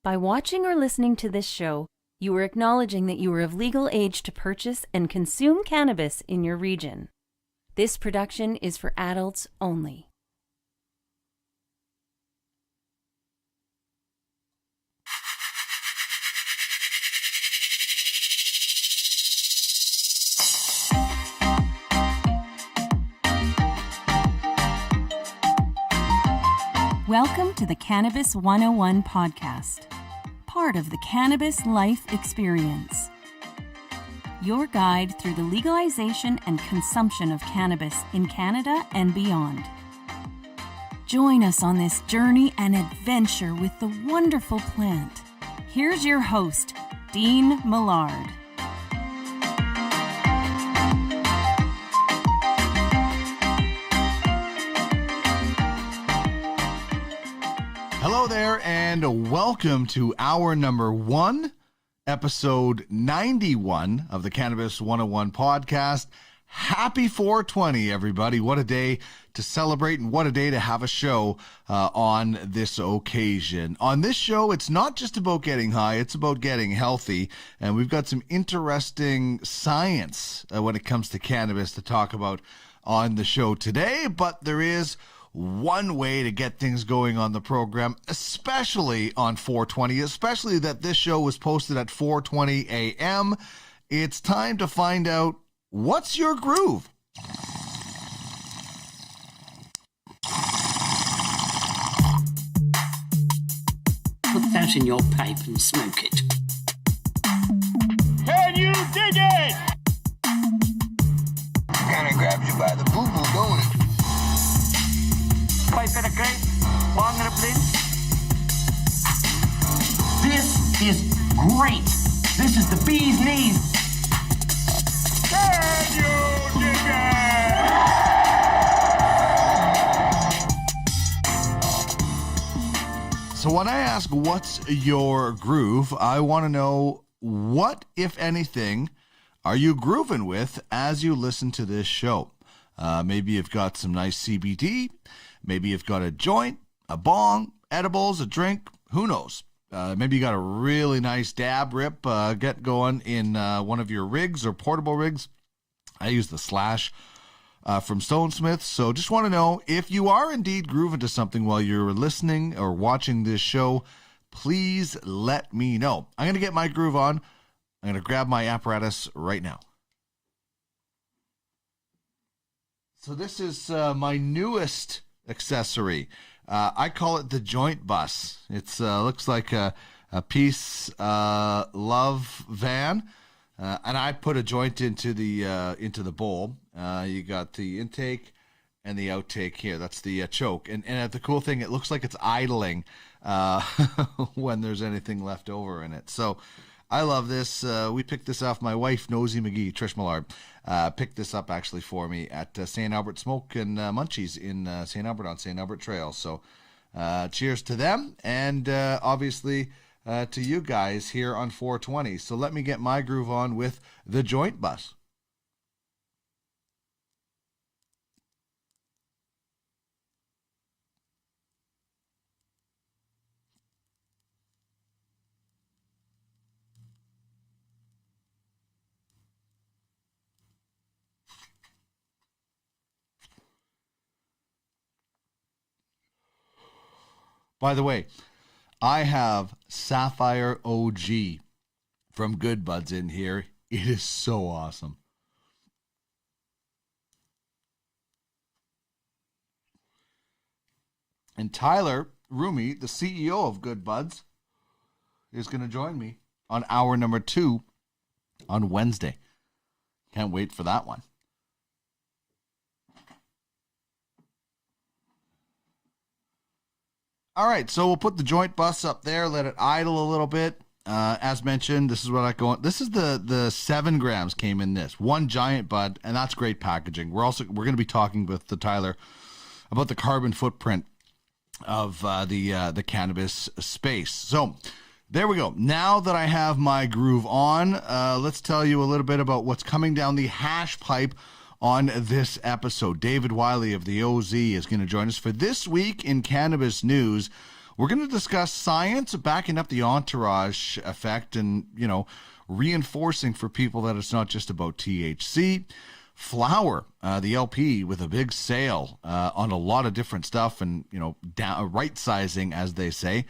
By watching or listening to this show, you are acknowledging that you are of legal age to purchase and consume cannabis in your region. This production is for adults only. Welcome to the Cannabis 101 podcast, part of the Cannabis Life Experience. Your guide through the legalization and consumption of cannabis in Canada and beyond. Join us on this journey and adventure with the wonderful plant. Here's your host, Dean Millard. Hello there, and welcome to hour number 1, episode 91 of the Cannabis 101 podcast. Happy 420, everybody. What a day to celebrate, and what a day to have a show on this occasion. On this show, it's not just about getting high, it's about getting healthy, and we've got some interesting science when it comes to cannabis to talk about on the show today, but there is one way to get things going on the program, especially on 420, especially that this show was posted at 4:20 a.m. It's time to find out what's your groove. Put that in your pipe and smoke it. Can you dig it? Kinda grabs you by the boo-boo, don't it? Pipe in a crate, long in a plane. This is great. This is the bee's knees. Can you dig it? So when I ask what's your groove, I want to know what, if anything, are you grooving with as you listen to this show? Maybe you've got some nice CBD. Maybe you've got a joint, a bong, edibles, a drink. Who knows? Maybe you got a really nice dab rip get going in one of your rigs or portable rigs. I use the Slash from Stone Smith. So just want to know if you are indeed grooving to something while you're listening or watching this show. Please let me know. I'm going to get my groove on. I'm going to grab my apparatus right now. So this is my newest accessory. I call it the joint bus. It's looks like a peace love van, and I put a joint into the bowl. You got the intake and the outtake here. That's the choke, and the cool thing, it looks like it's idling when there's anything left over in it. So I love this. We picked this off. My wife, Nosy McGee, Trish Millard, picked this up actually for me at St. Albert Smoke and Munchies in St. Albert on St. Albert Trail. So cheers to them, and obviously to you guys here on 420. So let me get my groove on with the joint bus. By the way, I have Sapphire OG from Good Buds in here. It is so awesome. And Tyler Rumi, the CEO of Good Buds, is going to join me on hour number 2 on Wednesday. Can't wait for that one. All right, so we'll put the joint bus up there, let it idle a little bit. As mentioned, this is what I go on. This is the 7 grams came in this one giant bud, and that's great packaging. We're going to be talking with the Tyler about the carbon footprint of the cannabis space. So there we go. Now that I have my groove on, let's tell you a little bit about what's coming down the hash pipe on this episode. David Wylie of the OZ is going to join us for This Week in Cannabis News. We're going to discuss science backing up the entourage effect and, reinforcing for people that it's not just about THC. Flowr, the LP, with a big sale on a lot of different stuff and, right-sizing, as they say.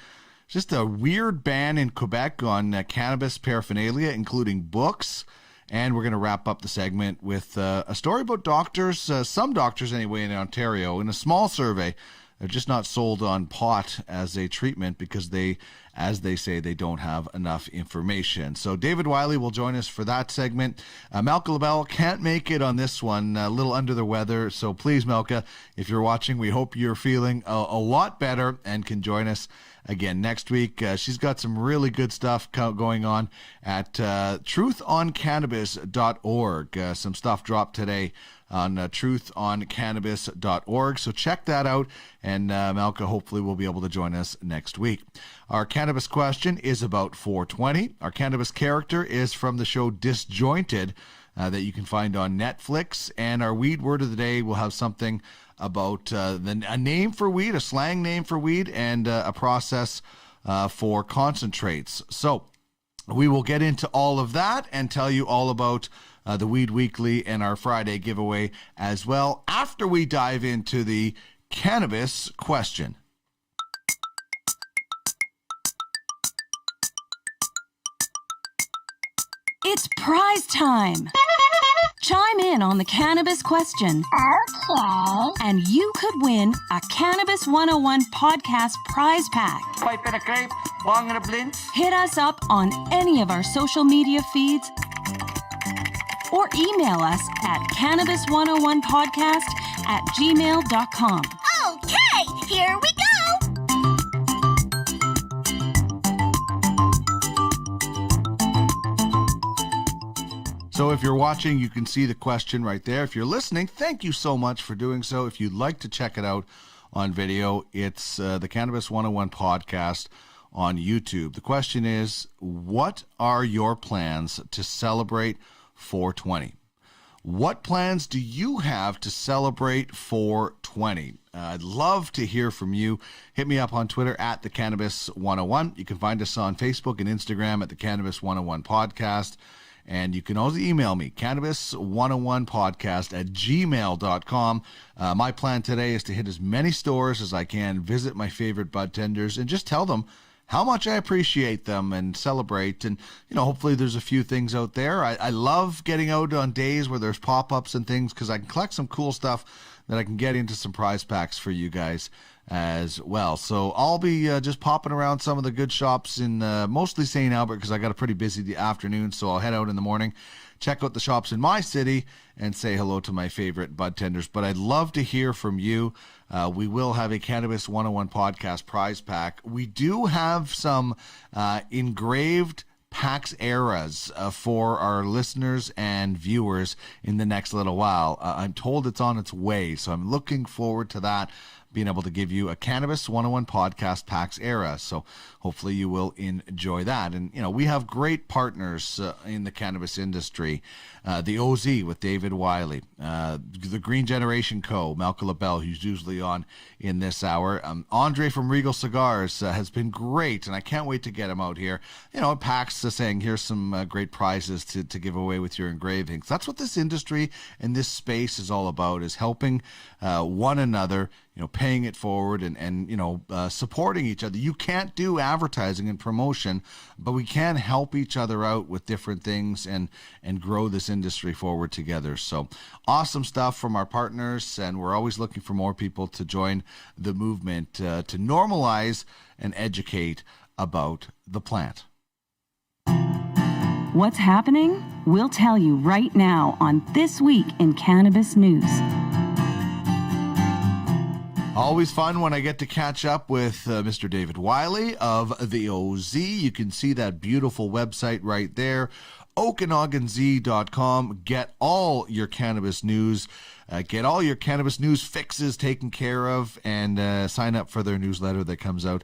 Just a weird ban in Quebec on cannabis paraphernalia, including books. And we're going to wrap up the segment with a story about doctors, some doctors anyway, in Ontario. In a small survey, they're just not sold on pot as a treatment because they, as they say, they don't have enough information. So David Wylie will join us for that segment. Malka LaBelle can't make it on this one, a little under the weather. So please, Malka, if you're watching, we hope you're feeling a lot better and can join us again next week. She's got some really good stuff going on at truthoncannabis.org. Some stuff dropped today on truthoncannabis.org. So check that out, and Malka hopefully will be able to join us next week. Our Cannabis Question is about 420. Our Cannabis Character is from the show Disjointed that you can find on Netflix. And our Weed Word of the Day will have something about a name for weed, a slang name for weed, and a process for concentrates. So we will get into all of that and tell you all about the Weed Weekly and our Friday giveaway as well after we dive into the Cannabis Question. It's prize time. Chime in on the Cannabis Question. Okay. And you could win a Cannabis 101 podcast prize pack. Pipe and a crepe, bong and a blint. Hit us up on any of our social media feeds or email us at cannabis101podcast@gmail.com. Okay, here we go. So if you're watching, you can see the question right there. If you're listening, thank you so much for doing so. If you'd like to check it out on video, it's the Cannabis 101 podcast on YouTube. The question is, what are your plans to celebrate 420? What plans do you have to celebrate 420? I'd love to hear from you. Hit me up on Twitter at the Cannabis 101. You can find us on Facebook and Instagram at the Cannabis 101 podcast. And you can also email me, cannabis101podcast@gmail.com. My plan today is to hit as many stores as I can, visit my favorite bud tenders, and just tell them how much I appreciate them and celebrate. And, hopefully there's a few things out there. I love getting out on days where there's pop-ups and things because I can collect some cool stuff that I can get into some prize packs for you guys as well. So I'll be just popping around some of the good shops in mostly St. Albert because I got a pretty busy afternoon, so I'll head out in the morning, check out the shops in my city, and say hello to my favorite bud tenders. But I'd love to hear from you. We will have a Cannabis 101 podcast prize pack. We do have some engraved PAX eras for our listeners and viewers in the next little while. I'm told it's on its way, so I'm looking forward to that, being able to give you a Cannabis 101 podcast PAX era. So hopefully you will enjoy that. And, we have great partners in the cannabis industry. The OZ with David Wylie, the Green Generation Co., Malka LaBelle, who's usually on in this hour. Andre from Regal Cigars has been great, and I can't wait to get him out here. PAX saying, here's some great prizes to give away with your engravings. That's what this industry and this space is all about, is helping one another, paying it forward and supporting each other. You can't do advertising and promotion, but we can help each other out with different things and grow this industry forward together. So awesome stuff from our partners, and we're always looking for more people to join the movement to normalize and educate about the plant. What's happening? We'll tell you right now on This Week in Cannabis News. Always fun when I get to catch up with Mr. David Wylie of the OZ. You can see that beautiful website right there, OkanaganZ.com. Get all your cannabis news. Get all your cannabis news fixes taken care of, and sign up for their newsletter that comes out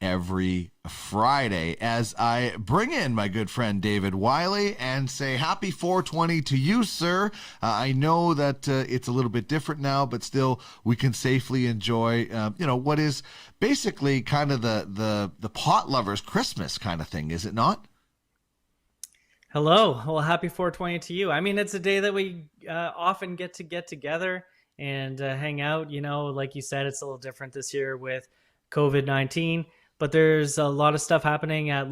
every Friday, as I bring in my good friend David Wylie and say happy 420 to you, sir. I know that it's a little bit different now, but still we can safely enjoy, what is basically kind of the pot lovers Christmas kind of thing, is it not? Hello. Well, happy 420 to you. I mean, it's a day that we often get together and hang out. Like you said, it's a little different this year with COVID-19, but there's a lot of stuff happening at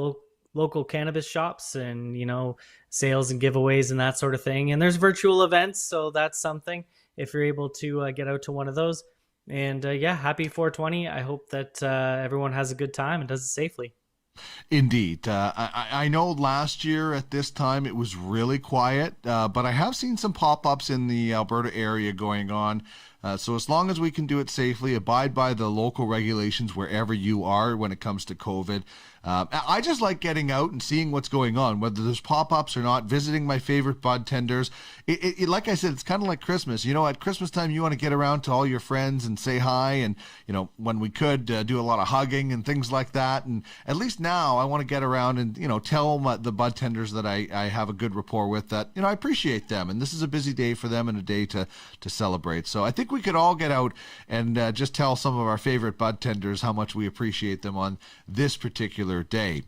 local cannabis shops and, sales and giveaways and that sort of thing. And there's virtual events, so that's something if you're able to get out to one of those. And happy 420. I hope that everyone has a good time and does it safely. Indeed. I know last year at this time it was really quiet, but I have seen some pop-ups in the Alberta area going on. So as long as we can do it safely, abide by the local regulations wherever you are when it comes to COVID. I just like getting out and seeing what's going on, whether there's pop-ups or not, visiting my favorite bud tenders. Like I said, it's kind of like Christmas. At Christmas time, you want to get around to all your friends and say hi and, when we could, do a lot of hugging and things like that. And at least now I want to get around and, tell the bud tenders that I have a good rapport with that, I appreciate them. And this is a busy day for them and a day to celebrate. So I think we could all get out and just tell some of our favorite bud tenders how much we appreciate them on this particular day.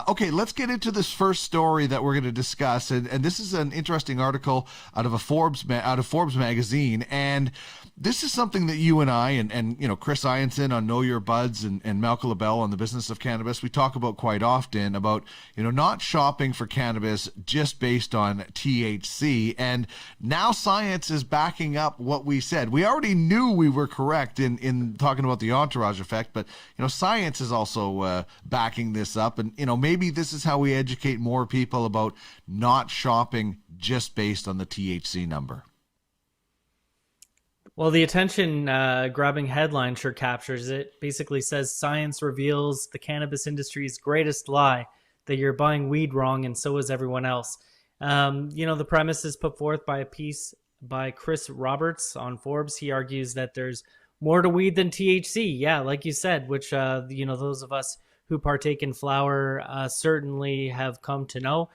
Okay, let's get into this first story that we're going to discuss, and this is an interesting article out of Forbes magazine, and this is something that you and I and Chris Ianson on Know Your Buds and Malcolm LaBelle on the Business of Cannabis, we talk about quite often about not shopping for cannabis just based on THC, and now science is backing up what we said. We already knew we were correct in talking about the entourage effect, but science is also backing this up, and maybe this is how we educate more people about not shopping just based on the THC number. Well, the attention grabbing headline sure captures it. Basically says science reveals the cannabis industry's greatest lie, that you're buying weed wrong and so is everyone else. The premise is put forth by a piece by Chris Roberts on Forbes. He argues that there's more to weed than THC. Yeah, like you said, which, those of us who partake in flower certainly have come to know.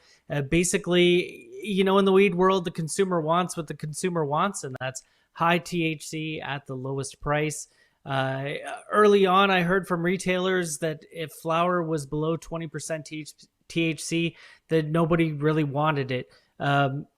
Basically, in the weed world, the consumer wants what the consumer wants, and that's high THC at the lowest price. Early on, I heard from retailers that if flower was below 20% THC, that nobody really wanted it,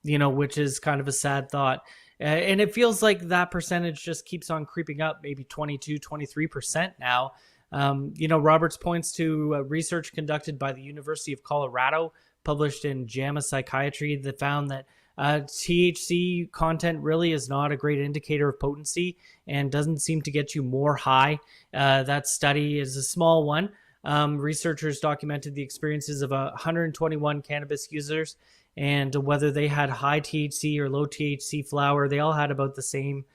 which is kind of a sad thought. And it feels like that percentage just keeps on creeping up, maybe 22, 23% now. Roberts points to research conducted by the University of Colorado, published in JAMA Psychiatry, that found that THC content really is not a great indicator of potency and doesn't seem to get you more high. That study is a small one. Researchers documented the experiences of 121 cannabis users, and whether they had high THC or low THC flower, they all had about the same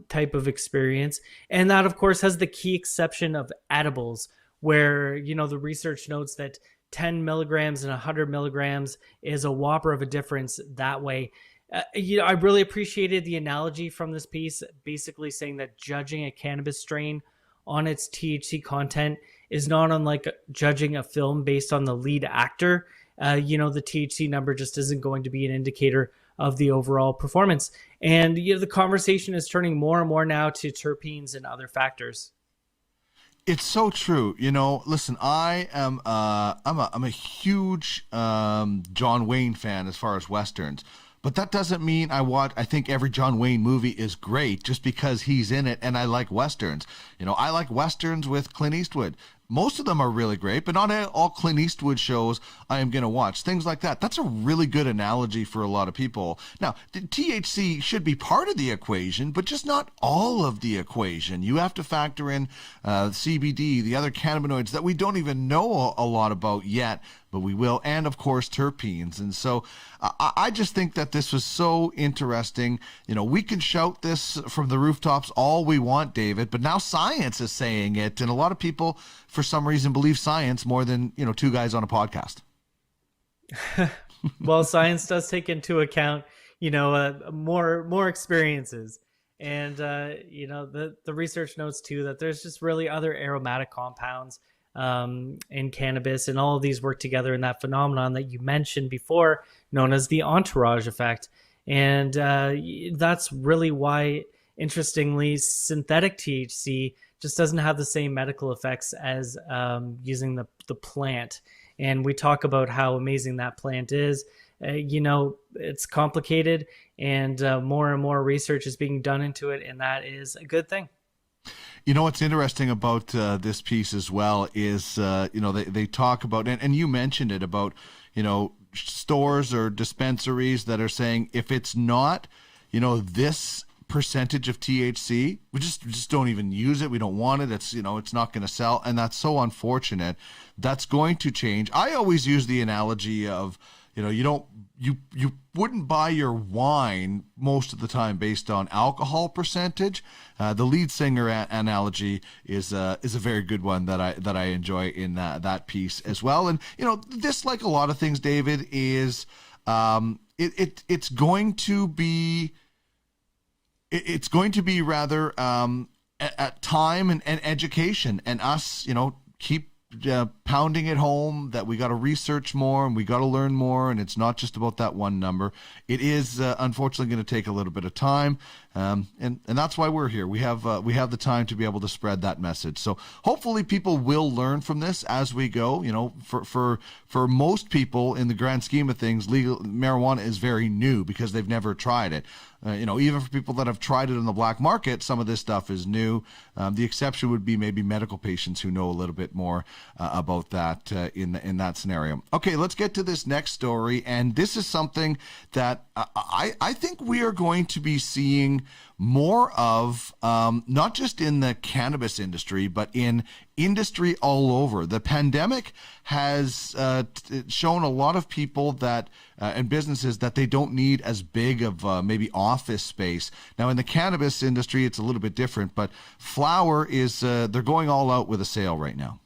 type of experience. And that, of course, has the key exception of edibles, where, the research notes that 10 milligrams and 100 milligrams is a whopper of a difference that way. I really appreciated the analogy from this piece, basically saying that judging a cannabis strain on its THC content is not unlike judging a film based on the lead actor. The THC number just isn't going to be an indicator of the overall performance. And the conversation is turning more and more now to terpenes and other factors. It's so true. Listen, I'm a huge John Wayne fan as far as Westerns. But that doesn't mean I think every John Wayne movie is great just because he's in it and I like Westerns. I like Westerns with Clint Eastwood. Most of them are really great, but not all Clint Eastwood shows I am going to watch. Things like that. That's a really good analogy for a lot of people. Now, the THC should be part of the equation, but just not all of the equation. You have to factor in CBD, the other cannabinoids that we don't even know a lot about yet, but we will, and of course terpenes. And so I just think that this was so interesting. We can shout this from the rooftops all we want, David, but now science is saying it, and a lot of people for some reason believe science more than two guys on a podcast. Well, science does take into account more experiences, and the research notes too that there's just really other aromatic compounds in cannabis, and all of these work together in that phenomenon that you mentioned before, known as the entourage effect. And that's really why, interestingly, synthetic THC just doesn't have the same medical effects as using the plant. And we talk about how amazing that plant is. It's complicated, and more research is being done into it, and that is a good thing. What's interesting about this piece as well is, they talk about, and you mentioned it about, stores or dispensaries that are saying if it's not, this percentage of THC, we just don't even use it. We don't want it. It's, it's not going to sell. And that's so unfortunate. That's going to change. I always use the analogy of, you wouldn't buy your wine most of the time based on alcohol percentage. The lead singer analogy is a very good one that I enjoy in that piece as well. And this, like a lot of things, David, is it's going to be rather at time and education, and us keep pounding it home that we got to research more and we got to learn more, and it's not just about that one number. It is unfortunately going to take a little bit of time, and that's why we're here. We have the time to be able to spread that message. So hopefully people will learn from this as we go. For most people, in the grand scheme of things, legal marijuana is very new because they've never tried it. Even for people that have tried it in the black market, some of this stuff is new. The exception would be maybe medical patients who know a little bit more about that in that scenario. Okay, let's get to this next story. And this is something that I think we are going to be seeing more of, not just in the cannabis industry, but in industry all over. The pandemic has shown a lot of people that and businesses that they don't need as big of maybe office space. Now, in the cannabis industry, it's a little bit different, but Flowr is they're going all out with a sale right now.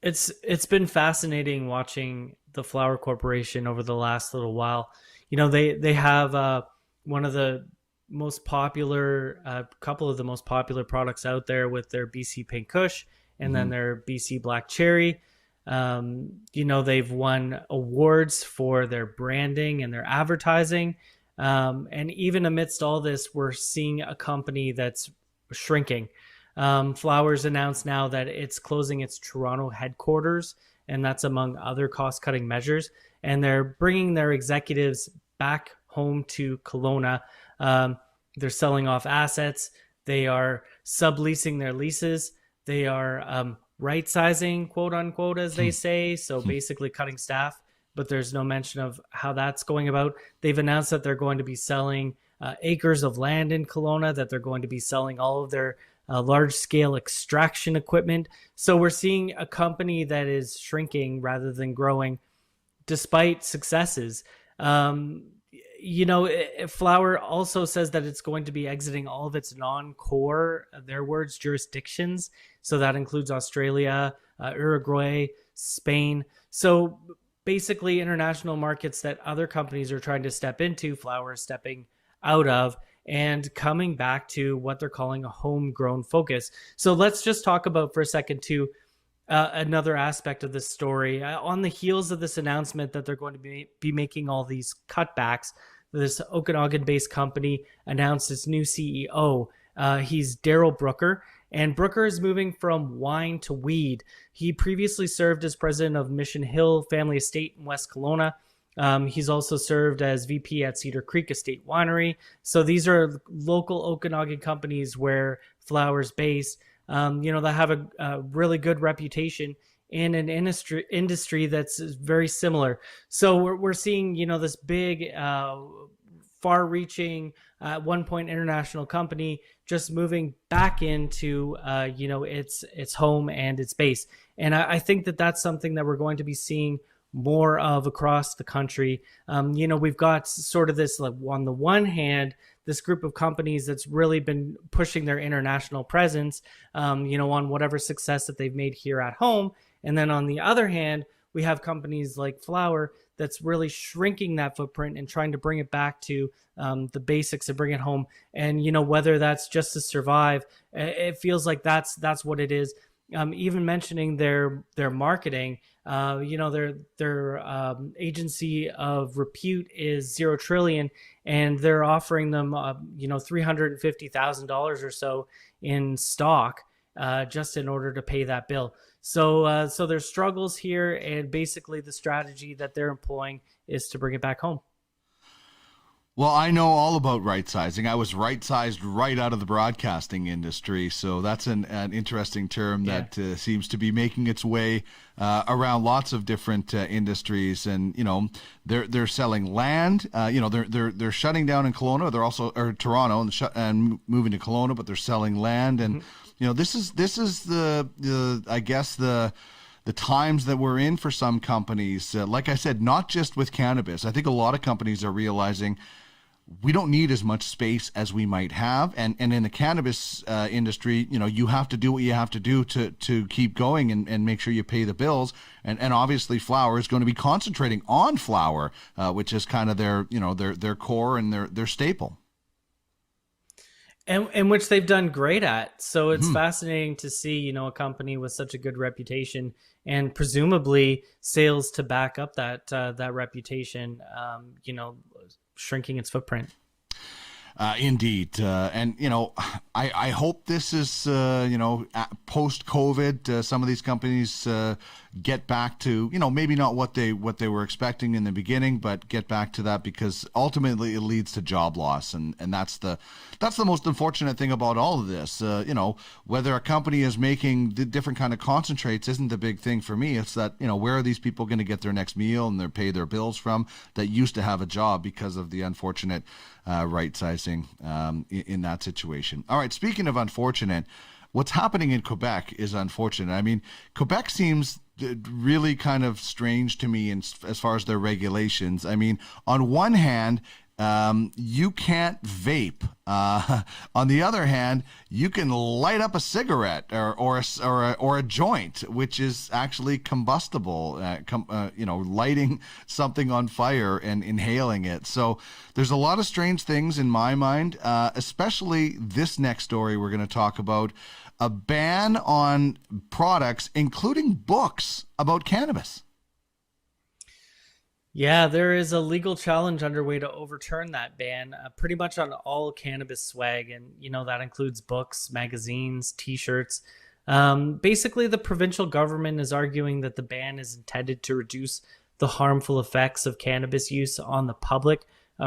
It's been fascinating watching the Flowr Corporation over the last little while. They have one of the most popular, couple of the most popular products out there with their BC Pink Kush and then their BC Black Cherry. They've won awards for their branding and their advertising. And even amidst all this, we're seeing a company that's shrinking. Flowr's announced now that it's closing its Toronto headquarters, and that's among other cost-cutting measures. And they're bringing their executives back home to Kelowna. They're selling off assets. They are subleasing their leases. They are right-sizing, quote unquote, as they say. So basically cutting staff, but there's no mention of how that's going about. They've announced that they're going to be selling acres of land in Kelowna, that they're going to be selling all of their large-scale extraction equipment. So we're seeing a company that is shrinking rather than growing, despite successes. Flowr also says that it's going to be exiting all of its non-core, their words, jurisdictions. So that includes Australia, Uruguay, Spain. So basically international markets that other companies are trying to step into, Flowr is stepping out of and coming back to what they're calling a homegrown focus. So let's just talk about for a second too, another aspect of this story. On the heels of this announcement that they're going to be making all these cutbacks, this Okanagan-based company announced its new CEO. He's Daryl Brooker, and Brooker is moving from wine to weed. He previously served as president of Mission Hill Family Estate in West Kelowna. He's also served as VP at Cedar Creek Estate Winery. So these are local Okanagan companies where Flowr's based. That have a really good reputation in an industry that's very similar. So we're seeing, this big, far-reaching, at one point international company just moving back into, its home and its base. And I think that that's something that we're going to be seeing more of across the country. We've got sort of this, like, on the one hand, this group of companies that's really been pushing their international presence, on whatever success that they've made here at home. And then on the other hand, we have companies like Flowr that's really shrinking that footprint and trying to bring it back to the basics and bring it home. And, whether that's just to survive, it feels like that's what it is. even mentioning their marketing. Their agency of repute is 0 trillion, and they're offering them $350,000 or so in stock just in order to pay that bill. So there's struggles here, and basically the strategy that they're employing is to bring it back home. Well, I know all about right sizing. I was right sized right out of the broadcasting industry. So that's an interesting term that seems to be making its way around lots of different industries. And, they're selling land. They're shutting down in Kelowna. They're also, or Toronto, and moving to Kelowna, but they're selling land. And, this is I guess the times that we're in for some companies. Like I said, not just with cannabis. I think a lot of companies are realizing we don't need as much space as we might have. And in the cannabis industry, you have to do what you have to do to keep going and make sure you pay the bills. And obviously Flowr is going to be concentrating on flower, which is kind of their core and their staple. And which they've done great at. So it's fascinating to see, a company with such a good reputation and presumably sales to back up that reputation, shrinking its footprint. Indeed. And, I hope this is, post-COVID, some of these companies get back to, maybe not what they were expecting in the beginning, but get back to that, because ultimately it leads to job loss. And that's the most unfortunate thing about all of this. Whether a company is making the different kind of concentrates isn't the big thing for me. It's that, where are these people going to get their next meal and pay their bills from that used to have a job because of the unfortunate right sizing in that situation. All right, speaking of unfortunate, what's happening in Quebec is unfortunate. I mean, Quebec seems really kind of strange to me as far as their regulations. I mean, on one hand, you can't vape. On the other hand, you can light up a cigarette or a joint, which is actually combustible. Lighting something on fire and inhaling it. So there's a lot of strange things in my mind, especially this next story we're going to talk about. A ban on products, including books about cannabis. Yeah, there is a legal challenge underway to overturn that ban, pretty much on all cannabis swag. And, that includes books, magazines, T-shirts. Basically, the provincial government is arguing that the ban is intended to reduce the harmful effects of cannabis use on the public,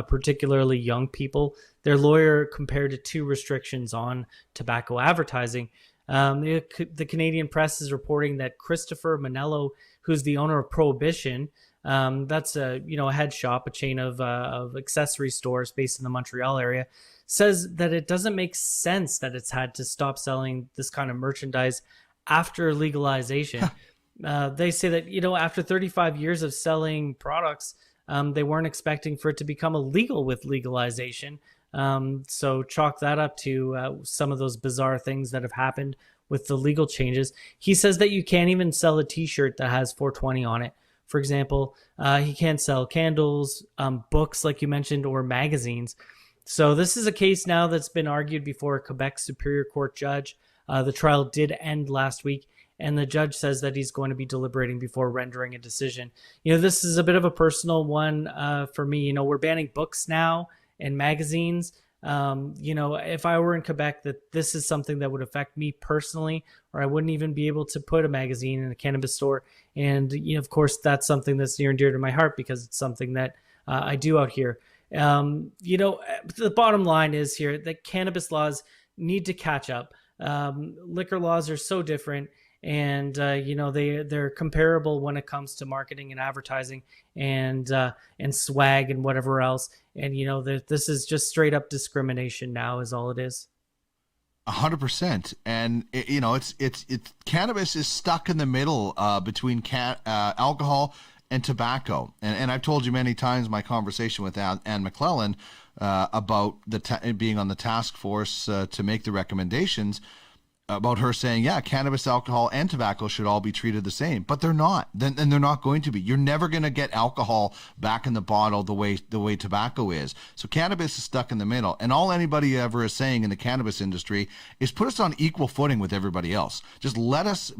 particularly young people. Their lawyer compared it to restrictions on tobacco advertising. The Canadian press is reporting that Christopher Manello, who's the owner of Prohibition, that's a head shop, a chain of accessory stores based in the Montreal area, says that it doesn't make sense that it's had to stop selling this kind of merchandise after legalization. They say that, after 35 years of selling products, they weren't expecting for it to become illegal with legalization. So chalk that up to some of those bizarre things that have happened with the legal changes. He says that you can't even sell a T-shirt that has 420 on it. For example, he can't sell candles, books, like you mentioned, or magazines. So this is a case now that's been argued before a Quebec Superior Court judge. The trial did end last week, and the judge says that he's going to be deliberating before rendering a decision. This is a bit of a personal one for me. We're banning books now and magazines. If I were in Quebec, that this is something that would affect me personally, or I wouldn't even be able to put a magazine in a cannabis store. And, of course, that's something that's near and dear to my heart because it's something that I do out here. The bottom line is here that cannabis laws need to catch up. Liquor laws are so different. And, they're comparable when it comes to marketing and advertising and swag and whatever else. And, this is just straight up discrimination now is all it is. 100%. And, it's cannabis is stuck in the middle between alcohol and tobacco. And I've told you many times my conversation with Anne McClellan about being on the task force to make the recommendations. about her saying, yeah, cannabis, alcohol, and tobacco should all be treated the same, but they're not. And they're not going to be. You're never going to get alcohol back in the bottle the way tobacco is. So cannabis is stuck in the middle. And all anybody ever is saying in the cannabis industry is put us on equal footing with everybody else. Just let us,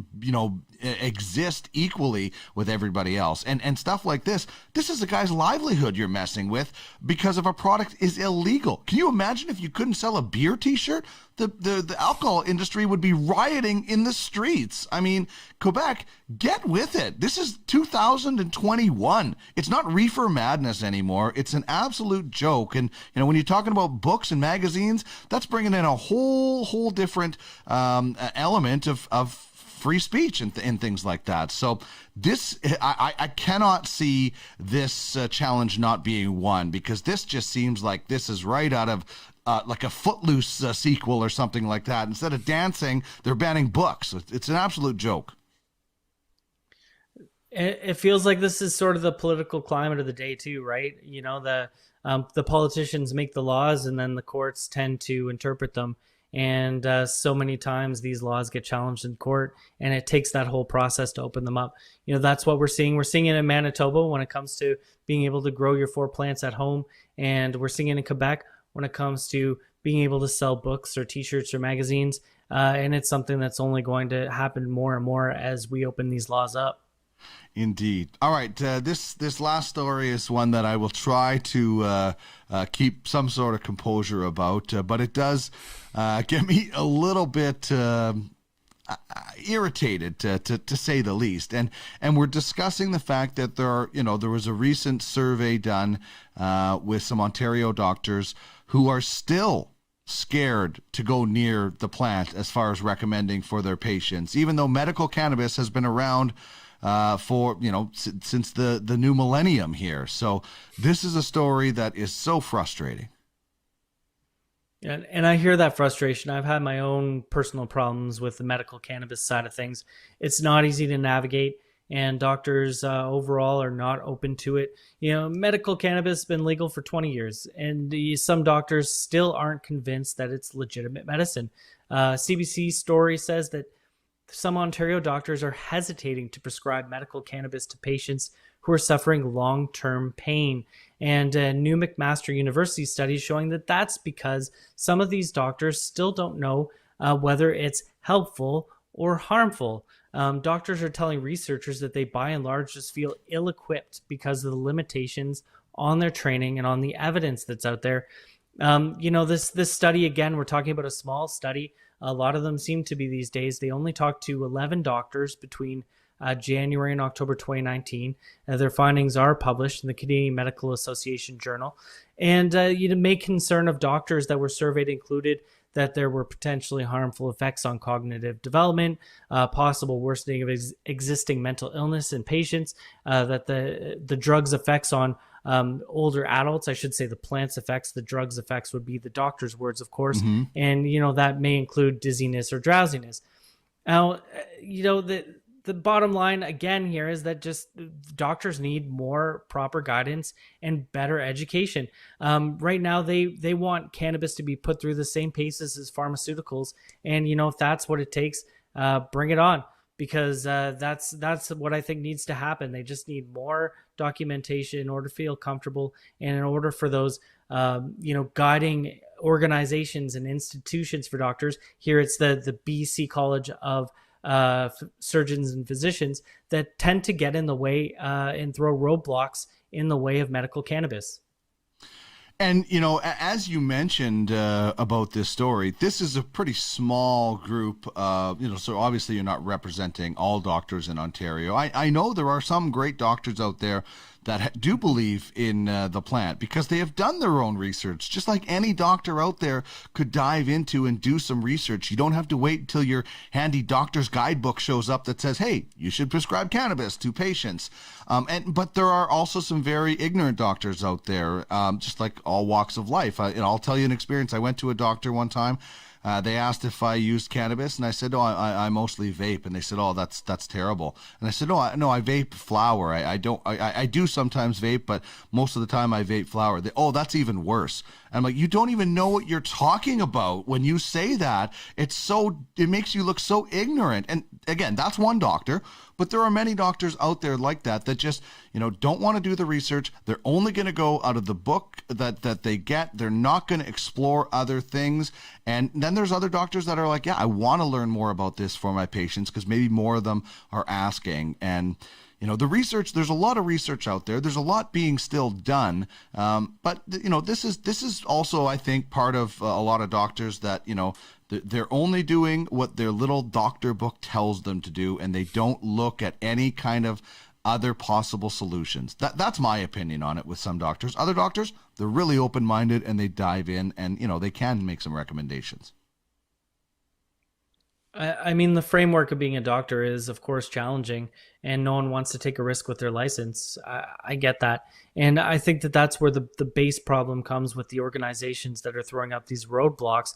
exist equally with everybody else. And stuff like this is a guy's livelihood you're messing with because of a product is illegal. Can you imagine if you couldn't sell a beer t-shirt? The alcohol industry would be rioting in the streets. I mean, Quebec, get with it. This is 2021. It's not reefer madness anymore. It's an absolute joke. And, when you're talking about books and magazines, that's bringing in a whole different element of free speech and things like that. So this, I cannot see this challenge not being won, because this just seems like this is right out of like a Footloose sequel or something like that. Instead of dancing, they're banning books. It's an absolute joke. It feels like this is sort of the political climate of the day too, right? The politicians make the laws and then the courts tend to interpret them. And so many times these laws get challenged in court, and it takes that whole process to open them up. That's what we're seeing. We're seeing it in Manitoba when it comes to being able to grow your 4 plants at home. And we're seeing it in Quebec when it comes to being able to sell books or t-shirts or magazines. And it's something that's only going to happen more and more as we open these laws up. Indeed. All right. This last story is one that I will try to keep some sort of composure about, but it does get me a little bit irritated, to say the least. And we're discussing the fact that there was a recent survey done with some Ontario doctors who are still scared to go near the plant as far as recommending for their patients, even though medical cannabis has been around for since the new millennium here. So this is a story that is so frustrating. And I hear that frustration. I've had my own personal problems with the medical cannabis side of things. It's not easy to navigate, and doctors overall are not open to it. Medical cannabis has been legal for 20 years, and some doctors still aren't convinced that it's legitimate medicine. CBC story says that some Ontario doctors are hesitating to prescribe medical cannabis to patients who are suffering long-term pain. And new McMaster University studies showing that that's because some of these doctors still don't know whether it's helpful or harmful. Doctors are telling researchers that they, by and large, just feel ill-equipped because of the limitations on their training and on the evidence that's out there. This study, again, we're talking about a small study. A lot of them seem to be these days. They only talked to 11 doctors between January and October 2019. Their findings are published in the Canadian Medical Association Journal. And main concern of doctors that were surveyed included that there were potentially harmful effects on cognitive development, possible worsening of existing mental illness in patients, that the drug's effects on older adults, I should say the plant's effects, the drug's effects would be the doctor's words, of course. Mm-hmm. And, that may include dizziness or drowsiness. Now, the bottom line again here is that just doctors need more proper guidance and better education. Right now, they want cannabis to be put through the same paces as pharmaceuticals. And, if that's what it takes, bring it on. Because that's what I think needs to happen. They just need more documentation in order to feel comfortable, and in order for those guiding organizations and institutions for doctors. Here it's the BC College of Surgeons and Physicians that tend to get in the way and throw roadblocks in the way of medical cannabis. And, as you mentioned about this story, this is a pretty small group, so obviously you're not representing all doctors in Ontario. I know there are some great doctors out there that do believe in the plant because they have done their own research, just like any doctor out there could dive into and do some research. You don't have to wait until your handy doctor's guidebook shows up that says, hey, you should prescribe cannabis to patients. But there are also some very ignorant doctors out there, just like all walks of life. I'll tell you an experience. I went to a doctor one time. They asked if I used cannabis, and I said, "Oh, I mostly vape." And they said, "Oh, that's terrible." And I said, "No, I vape flower. I do sometimes vape, but most of the time I vape flower." Oh, that's even worse. I'm like, you don't even know what you're talking about when you say that. It makes you look so ignorant. And again, that's one doctor, but there are many doctors out there like that just, don't want to do the research. They're only going to go out of the book that they get. They're not going to explore other things. And then there's other doctors that are like, yeah, I want to learn more about this for my patients because maybe more of them are asking. And the research, there's a lot of research out there. There's a lot being still done. But this is also, I think, part of a lot of doctors that, they're only doing what their little doctor book tells them to do, and they don't look at any kind of other possible solutions. That's my opinion on it with some doctors. Other doctors, they're really open-minded and they dive in and, they can make some recommendations. I mean, the framework of being a doctor is, of course, challenging, and no one wants to take a risk with their license. I get that. And I think that that's where the base problem comes with the organizations that are throwing up these roadblocks.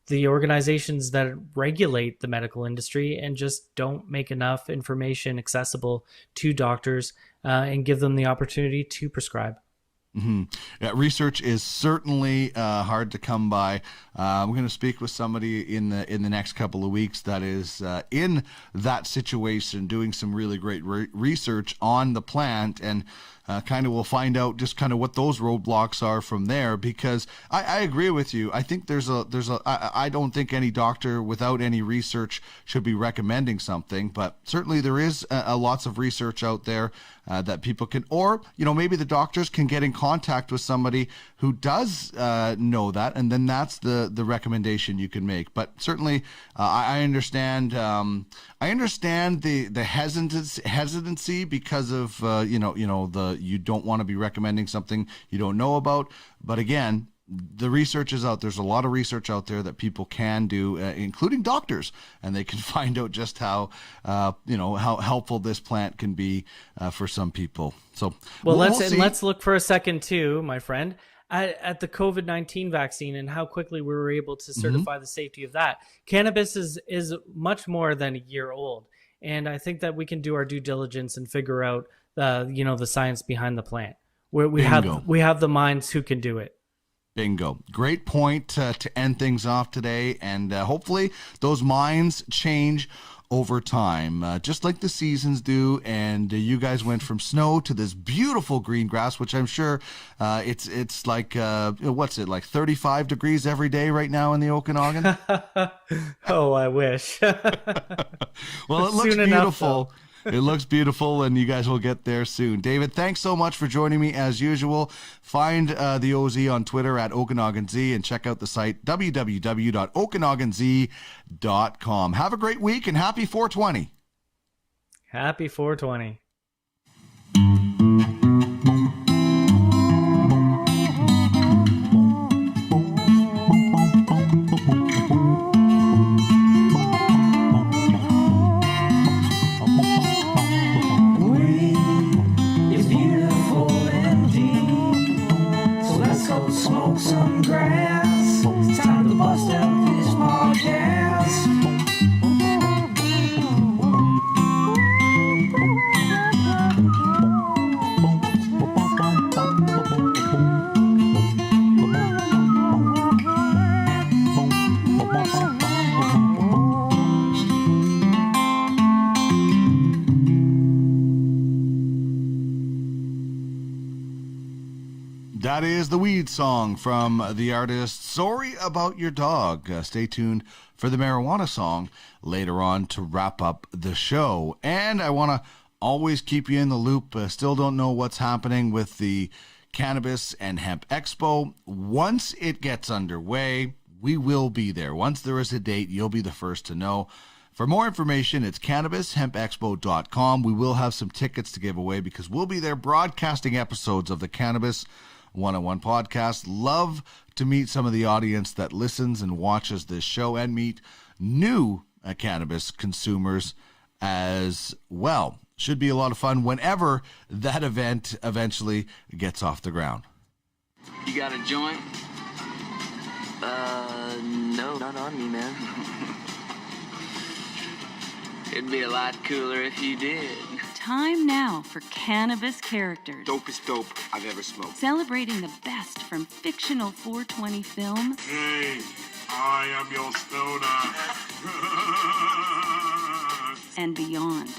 The organizations that regulate the medical industry and just don't make enough information accessible to doctors and give them the opportunity to prescribe. Mm-hmm. Yeah, research is certainly hard to come by. I'm going to speak with somebody in the next couple of weeks that is in that situation, doing some really great research on the plant, and kind of we'll find out just kind of what those roadblocks are from there. Because I agree with you. I think I don't think any doctor without any research should be recommending something, but certainly there is lots of research out there that people can, or maybe the doctors can get in contact with somebody who does know that, and then that's the recommendation you can make. But certainly, I understand. I understand the hesitancy because of you don't want to be recommending something you don't know about. But again, the research is out. There's a lot of research out there that people can do, including doctors, and they can find out just how helpful this plant can be for some people. So let's look for a second too, my friend, at the COVID-19 vaccine and how quickly we were able to certify the safety of that. Cannabis is much more than a year old, and I think that we can do our due diligence and figure out the science behind the plant. We have the minds who can do it. Bingo. Great point to end things off today. And hopefully those minds change over time, just like the seasons do. And you guys went from snow to this beautiful green grass, which I'm sure it's like, what's it, like 35 degrees every day right now in the Okanagan? Oh, I wish. Well, it looks beautiful. It looks beautiful, and you guys will get there soon. David, thanks so much for joining me as usual. Find the OZ on Twitter at OkanaganZ and check out the site www.okanaganz.com. Have a great week and happy 420. Happy 420. Smoke some grass. It's time to bust out this podcast. That is the Weed Song from the artist Sorry About Your Dog. Stay tuned for the marijuana song later on to wrap up the show. And I want to always keep you in the loop. Still don't know what's happening with the Cannabis and Hemp Expo. Once it gets underway, we will be there. Once there is a date, you'll be the first to know. For more information, it's cannabishempexpo.com. We will have some tickets to give away because we'll be there broadcasting episodes of the Cannabis 101 podcast. Love to meet some of the audience that listens and watches this show and meet new cannabis consumers as well. Should be a lot of fun whenever that event eventually gets off the ground. You got a joint? No, not on me, man. It'd be a lot cooler if you did. Time now for Cannabis Characters. Dopest dope I've ever smoked. Celebrating the best from fictional 420 film Hey, I am your stoner. and beyond.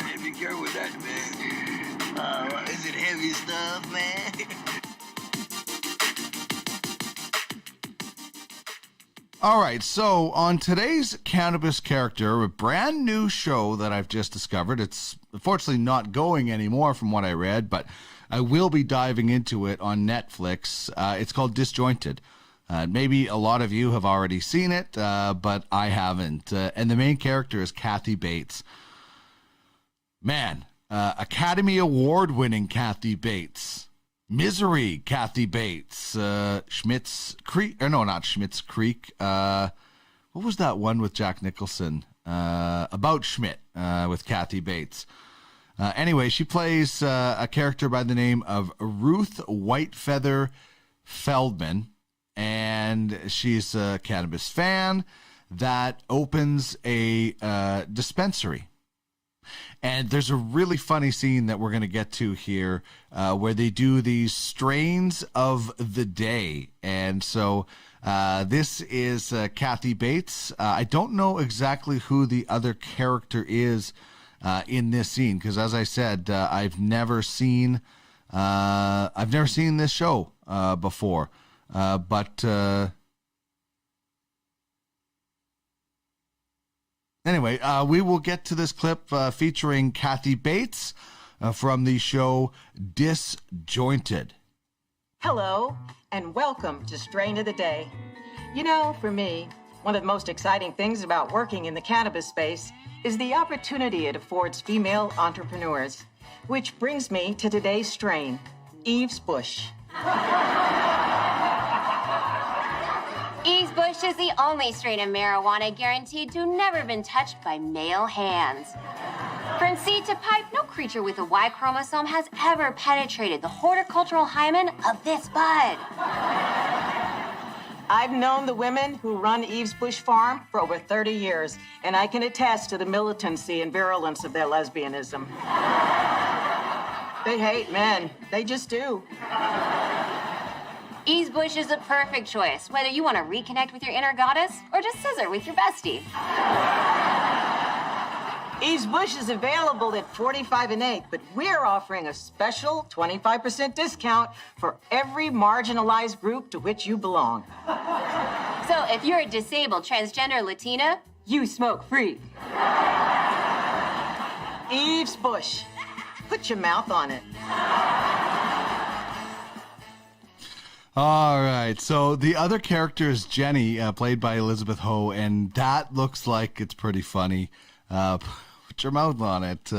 Heavy girl with that, man. Is it heavy stuff, man? All right, so on today's Cannabis Character, a brand new show that I've just discovered. It's unfortunately not going anymore from what I read, but I will be diving into it on Netflix. It's called Disjointed. Maybe a lot of you have already seen it, but I haven't. And the main character is Kathy Bates. Man, Academy Award-winning Kathy Bates. Misery, Kathy Bates, Schmitt's Creek, or no, not Schmitt's Creek. What was that one with Jack Nicholson? About Schmidt, with Kathy Bates. Anyway, she plays a character by the name of Ruth Whitefeather Feldman, and she's a cannabis fan that opens a dispensary. And there's a really funny scene that we're going to get to here where they do these strains of the day. And so this is Kathy Bates. I don't know exactly who the other character is in this scene because, as I said, I've never seen this show before. Anyway, we will get to this clip featuring Kathy Bates from the show Disjointed. Hello, and welcome to Strain of the Day. You know, for me, one of the most exciting things about working in the cannabis space is the opportunity it affords female entrepreneurs. Which brings me to today's strain, Eve's Bush. Eve's Bush is the only strain of marijuana guaranteed to have never been touched by male hands. From seed to pipe, no creature with a Y chromosome has ever penetrated the horticultural hymen of this bud. I've known the women who run Eve's Bush Farm for over 30 years, and I can attest to the militancy and virulence of their lesbianism. They hate men. They just do. Eve's Bush is a perfect choice, whether you want to reconnect with your inner goddess or just scissor with your bestie. Eve's Bush is available at $45 an eighth, but we're offering a special 25% discount for every marginalized group to which you belong. So if you're a disabled, transgender Latina, you smoke free. Eve's Bush. Put your mouth on it. All right, so the other character is Jenny, played by Elizabeth Ho, and that looks like it's pretty funny. Put your mouth on it.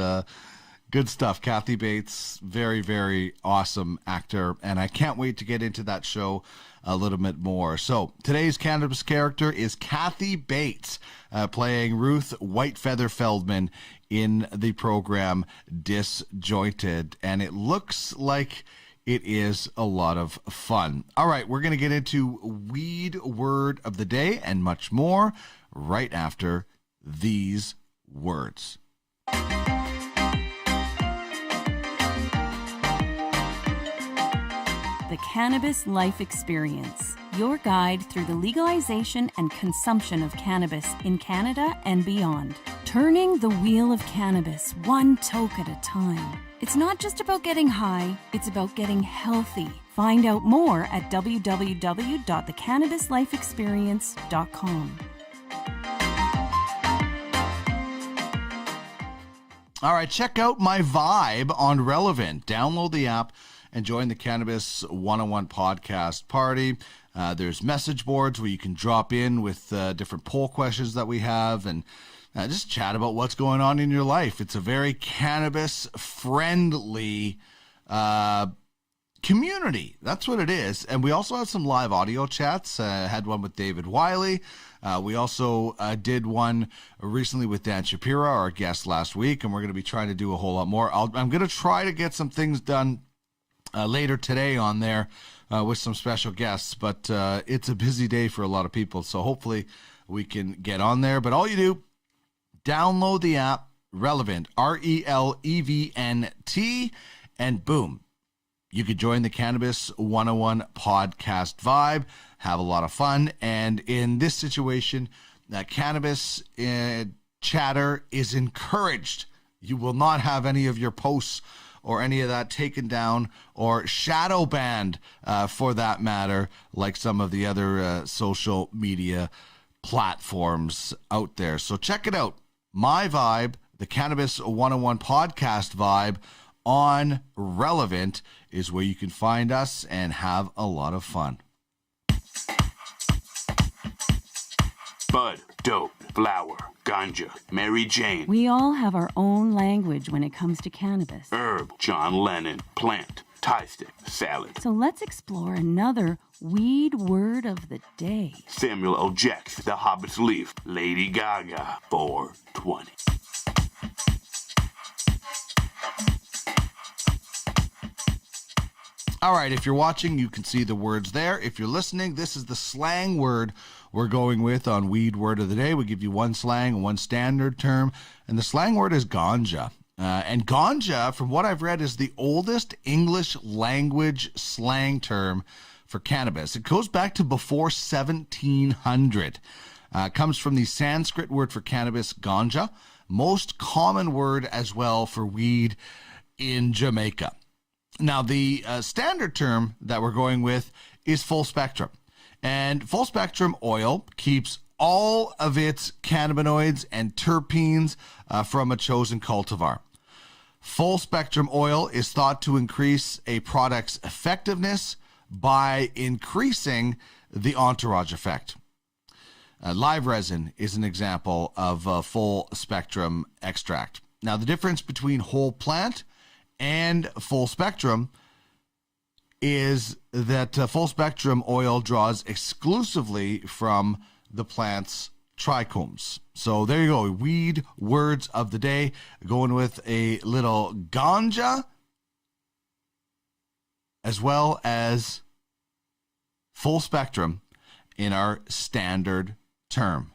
Good stuff. Kathy Bates, very, very awesome actor, and I can't wait to get into that show a little bit more. So today's Cannabis Character is Kathy Bates, playing Ruth Whitefeather Feldman in the program Disjointed, and it looks like it is a lot of fun. All right, we're going to get into Weed Word of the Day and much more right after these words. The Cannabis Life Experience, your guide through the legalization and consumption of cannabis in Canada and beyond. Turning the wheel of cannabis one toke at a time. It's not just about getting high, it's about getting healthy. Find out more at www.thecannabislifeexperience.com. All right, check out my vibe on Relevant. Download the app and join the Cannabis 101 podcast party. There's message boards where you can drop in with different poll questions that we have and just chat about what's going on in your life. It's a very cannabis-friendly community. That's what it is. And we also have some live audio chats. Had one with David Wylie. We also did one recently with Dan Shapiro, our guest last week, and we're going to be trying to do a whole lot more. I'm going to try to get some things done later today on there with some special guests, but it's a busy day for a lot of people, so hopefully we can get on there. But all you do, download the app Relevant, RELEVNT, and boom, you could join the Cannabis 101 podcast vibe, have a lot of fun, and in this situation, cannabis chatter is encouraged. You will not have any of your posts or any of that taken down or shadow banned, for that matter, like some of the other social media platforms out there. So check it out. My vibe, the Cannabis 101 podcast vibe on Relevant, is where you can find us and have a lot of fun. Bud, dope, flower, ganja, Mary Jane. We all have our own language when it comes to cannabis. Herb, John Lennon, plant, Thai stick, salad. So let's explore another weed word of the day. Samuel L. Jackson, The Hobbit's Leaf, Lady Gaga, 420. All right, if you're watching, you can see the words there. If you're listening, this is the slang word we're going with on Weed Word of the Day. We give you one slang and one standard term, and the slang word is ganja. And ganja, from what I've read, is the oldest English language slang term for cannabis. It goes back to before 1700. It comes from the Sanskrit word for cannabis, ganja, most common word as well for weed in Jamaica. Now, the standard term that we're going with is full spectrum. And full spectrum oil keeps all of its cannabinoids and terpenes from a chosen cultivar. Full spectrum oil is thought to increase a product's effectiveness by increasing the entourage effect. Live resin is an example of full spectrum extract. Now, the difference between whole plant and full spectrum is that full spectrum oil draws exclusively from the plant's trichomes. So there you go, weed words of the day, going with a little ganja as well as full spectrum in our standard term.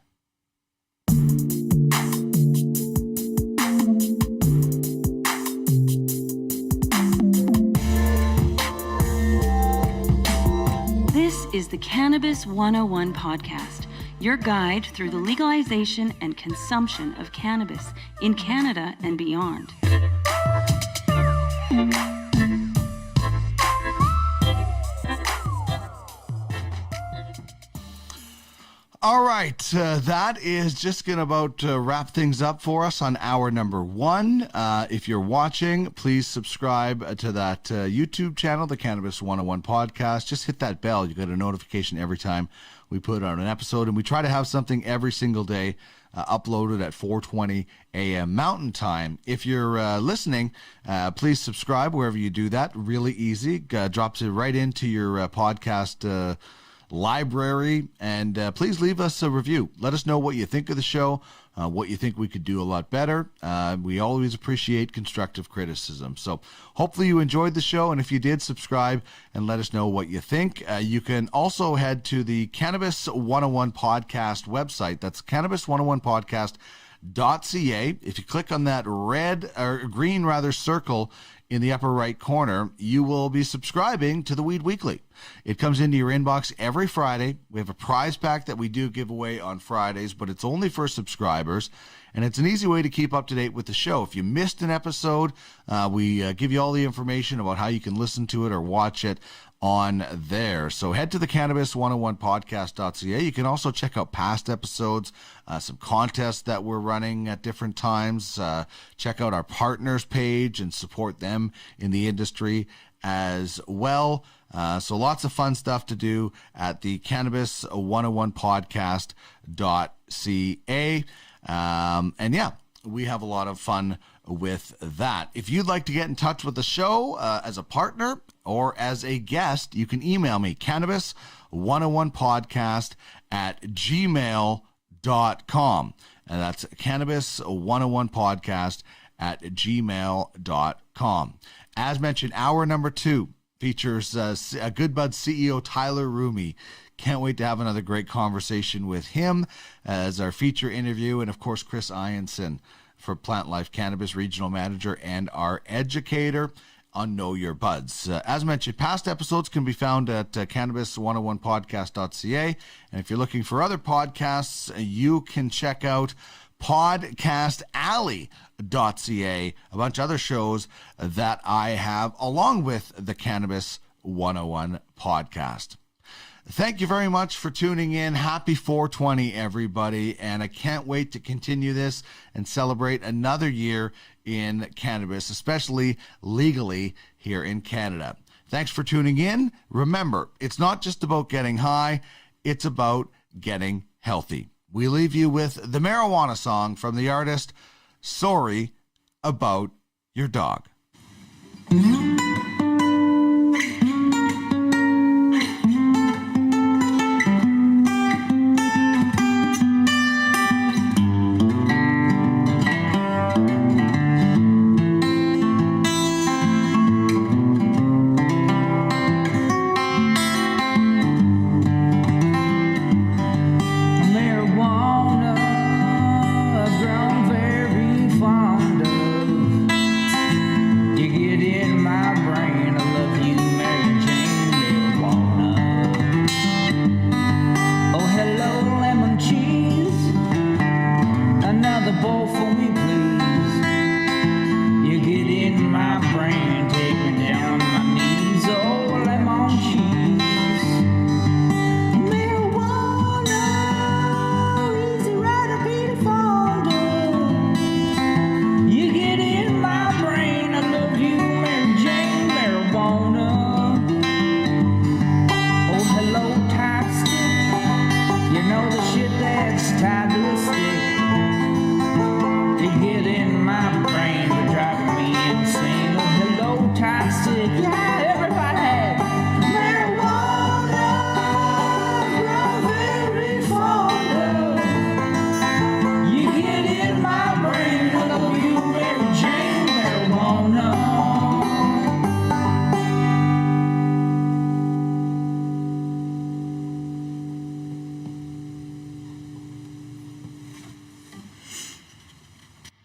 This is the Cannabis 101 podcast, your guide through the legalization and consumption of cannabis in Canada and beyond. All right, that is just going to about wrap things up for us on hour number one. If you're watching, please subscribe to that YouTube channel, the Cannabis 101 podcast. Just hit that bell. You get a notification every time we put out an episode, and we try to have something every single day uploaded at 4:20 a.m. Mountain Time. If you're listening, please subscribe wherever you do that. Really easy. Drops it right into your podcast library, and please leave us a review. Let us know what you think of the show, what you think we could do a lot better. We always appreciate constructive criticism. So hopefully you enjoyed the show, and if you did, subscribe and let us know what you think. You can also head to the Cannabis 101 podcast website. That's cannabis101podcast.ca. If you click on that green circle in the upper right corner, you will be subscribing to the Weed Weekly. It comes into your inbox every Friday. We have a prize pack that we do give away on Fridays, but it's only for subscribers, and it's an easy way to keep up to date with the show. If you missed an episode, we give you all the information about how you can listen to it or watch it on there. So head to the cannabis101podcast.ca. You can also check out past episodes, some contests that we're running at different times. Check out our partners page and support them in the industry as well. So lots of fun stuff to do at the cannabis101podcast.ca. And yeah, we have a lot of fun with that. If you'd like to get in touch with the show as a partner or as a guest, you can email me, cannabis101podcast@gmail.com. And that's cannabis101podcast@gmail.com. As mentioned, hour number 2 features a Good Bud CEO Tyler Rumi. Can't wait to have another great conversation with him as our feature interview. And of course, Chris Ianson for Plant Life Cannabis Regional Manager and our educator on Know Your Buds. As mentioned, past episodes can be found at cannabis101podcast.ca. And if you're looking for other podcasts, you can check out podcastalley.ca, a bunch of other shows that I have along with the Cannabis 101 podcast. Thank you very much for tuning in. Happy 420, everybody. And I can't wait to continue this and celebrate another year in cannabis, especially legally here in Canada. Thanks for tuning in. Remember, it's not just about getting high, it's about getting healthy. We leave you with the marijuana song from the artist Sorry About Your Dog.